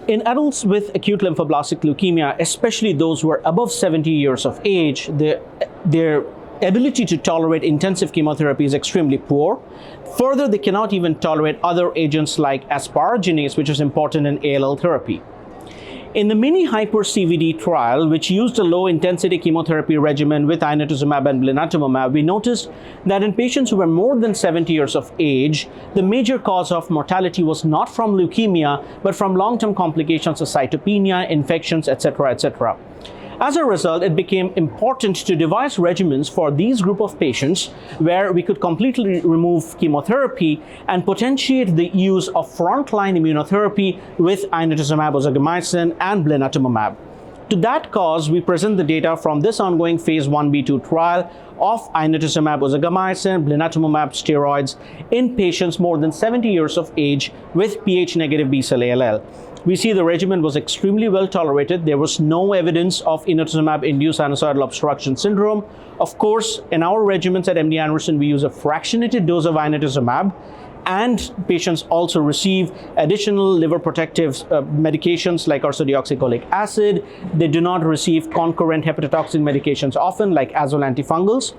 In adults with acute lymphoblastic leukemia, especially those who are above 70 years of age, their ability to tolerate intensive chemotherapy is extremely poor. Further, they cannot even tolerate other agents like asparaginase, which is important in ALL therapy. In the mini-hyper-CVD trial, which used a low-intensity chemotherapy regimen with Inotuzumab and Blinatumomab, we noticed that in patients who were more than 70 years of age, the major cause of mortality was not from leukemia, but from long-term complications of cytopenia, infections, etc., etc. As a result, it became important to devise regimens for these group of patients where we could completely remove chemotherapy and potentiate the use of frontline immunotherapy with Inotuzumab, ozogamicin, and Blinatumomab. To that cause, we present the data from this ongoing phase 1b/2 trial of Inotuzumab, ozogamicin, Blinatumomab steroids in patients more than 70 years of age with Ph-negative B-cell ALL. We see the regimen was extremely well tolerated. There was no evidence of Inotuzumab-induced sinusoidal obstruction syndrome. Of course, in our regimens at MD Anderson, we use a fractionated dose of Inotuzumab, and patients also receive additional liver protective medications like ursodeoxycholic acid. They do not receive concurrent hepatotoxic medications often like azole antifungals.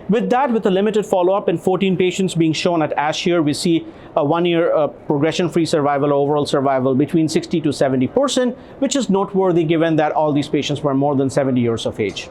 With that, with a limited follow-up in 14 patients being shown at ASH here, we see a 1-year progression-free survival, overall survival between 60 to 70%, which is noteworthy given that all these patients were more than 70 years of age.